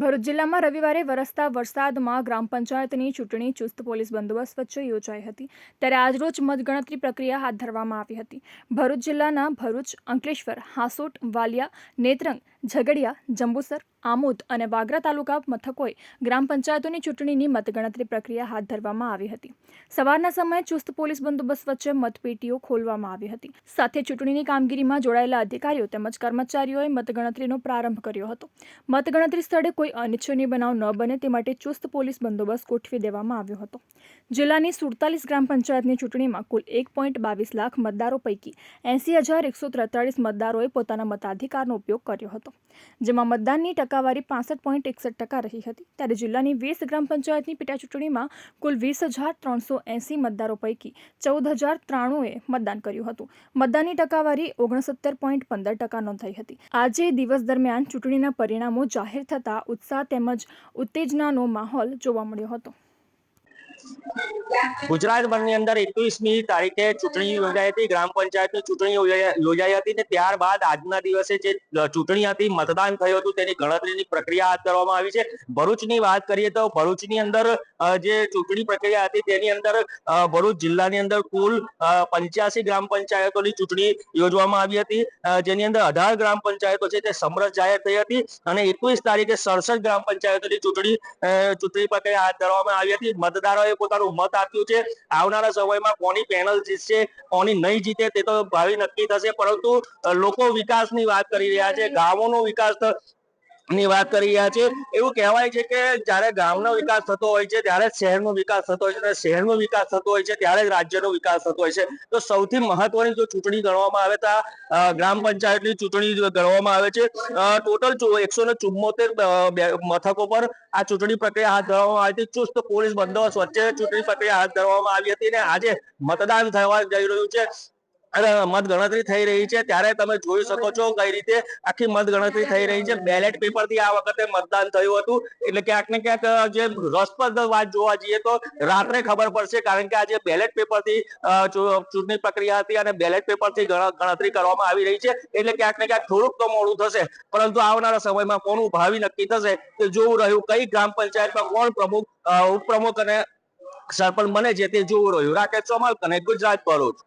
ભરૂચ જિલ્લામાં રવિવારે વરસતા વરસાદમાં ગ્રામ પંચાયતની ચૂંટણી ચુસ્ત પોલીસ બંદોબસ્ત વચ્ચે યોજાઈ હતી, ત્યારે આજરોજ મતગણતરી પ્રક્રિયા હાથ ધરવામાં આવી હતી. ભરૂચ જિલ્લાના ભરૂચ, અંકલેશ્વર, હાસોટ, વાલિયા, નેત્રંગ, ઝઘડિયા, જંબુસર, આમોદ અને વાગરા તાલુકા મથકોએ ગ્રામ પંચાયતોની ચૂંટણીની મતગણતરી પ્રક્રિયા હાથ ધરવામાં આવી હતી. સવારના સમયે ચુસ્ત પોલીસ બંદોબસ્ત વચ્ચે મતપેટીઓ ખોલવામાં આવી હતી. સાથે ચૂંટણીની કામગીરીમાં જોડાયેલા અધિકારીઓ તેમજ કર્મચારીઓએ મતગણતરીનો પ્રારંભ કર્યો હતો. મતગણતરી સ્થળે કોઈ અનિચ્છનીય બનાવ ન બને તે માટે ચુસ્ત પોલીસ બંદોબસ્ત ગોઠવી દેવામાં આવ્યો હતો. જિલ્લાની 47 ગ્રામ પંચાયતની ચૂંટણીમાં કુલ 1.22 લાખ મતદારો પૈકી 80,143 મતદારોએ પોતાના મતાધિકારનો ઉપયોગ કર્યો હતો, જેમાં મતદાનની ટકાવારી 65.61% રહી હતી. ત્યારે જિલ્લાની 20 ગ્રામ પંચાયતની પેટાચૂંટણીમાં કુલ 20,380 મતદારો પૈકી 14,093એ મતદાન કર્યું હતું. મતદાનની ટકાવારી 69.15% નોંધાઈ હતી. આજે દિવસ દરમિયાન ચૂંટણીના પરિણામો જાહેર થતા ઉત્સાહ તેમજ ઉત્તેજનાનો માહોલ જોવા મળ્યો હતો. ગુજરાતભરની અંદર 21મી તારીખે ચૂંટણી યોજાઈ હતી. ગ્રામ પંચાયતની ચૂંટણી યોજાઈ હતી ને ત્યારબાદ આજના દિવસે જે ચૂંટણી હતી, મતદાન થયું હતું, તેની ગણતરીની પ્રક્રિયા હાથ ધરવામાં આવી છે. ભરૂચની વાત કરીએ તો ભરૂચની અંદર જે ચૂંટણી પ્રક્રિયા હતી તેની અંદર ભરૂચ જિલ્લાની અંદર કુલ 85 ગ્રામ પંચાયતોની ચૂંટણી યોજવામાં આવી હતી, જેની અંદર 18 ગ્રામ પંચાયતો છે તે સમરસ જાહેર થઈ હતી અને 21 તારીખે 67 ગ્રામ પંચાયતોની ચૂંટણી પ્રક્રિયા હાથ ધરવામાં આવી હતી. મતદારોએ પોતાનું મત આપ્યું છે. આવનારા સમયમાં કોની પેનલ જીતશે, કોની નહીં જીતે તે તો ભાવિ નક્કી થશે, પરંતુ લોકો વિકાસની વાત કરી રહ્યા છે, ગામોનો વિકાસ ની વાત કરી રહ્યા છે. એવું કહેવાય છે કે જ્યારે ગામનો વિકાસ થતો હોય છે ત્યારે શહેરનો વિકાસ થતો હોય છે, અને શહેરનો વિકાસ થતો હોય છે ત્યારે જ રાજ્યનો વિકાસ થતો હોય છે. તો સૌથી મહત્વની જો ચૂંટણી ગણવામાં આવે તો ગ્રામ પંચાયતની ચૂંટણી ગણવામાં આવે છે. ટોટલ 174 મથકો પર આ ચૂંટણી પ્રક્રિયા હાથ ધરવામાં આવી હતી. ચુસ્ત પોલીસ બંદોબસ્ત વચ્ચે ચૂંટણી પ્રક્રિયા હાથ ધરવામાં આવી હતી અને આજે મતદાન થવા જઈ રહ્યું છે, મતગણતરી થઈ રહી છે. ત્યારે તમે જોઈ શકો છો કઈ રીતે આખી મતગણતરી થઈ રહી છે. બેલેટ પેપરથી આ વખતે મતદાન થયું હતું, એટલે ક્યાંક ને ક્યાંક જે રસપ્રદ વાત જોવા જઈએ તો રાત્રે ખબર પડશે, કારણ કે આજે બેલેટ પેપરથી ચૂંટણી પ્રક્રિયા હતી અને બેલેટ પેપરથી ગણતરી કરવામાં આવી રહી છે. એટલે ક્યાંક ને ક્યાંક થોડુંક તો મોડું થશે, પરંતુ આવનારા સમયમાં કોનું ભાવિ નક્કી થશે તે જોવું રહ્યું. કઈ ગ્રામ પંચાયતમાં કોણ પ્રમુખ, ઉપપ્રમુખ અને સરપંચ બને છે તે જોવું રહ્યું. રાકેશ ચોમલ, કનેક્ટ ગુજરાત, ભરૂચ.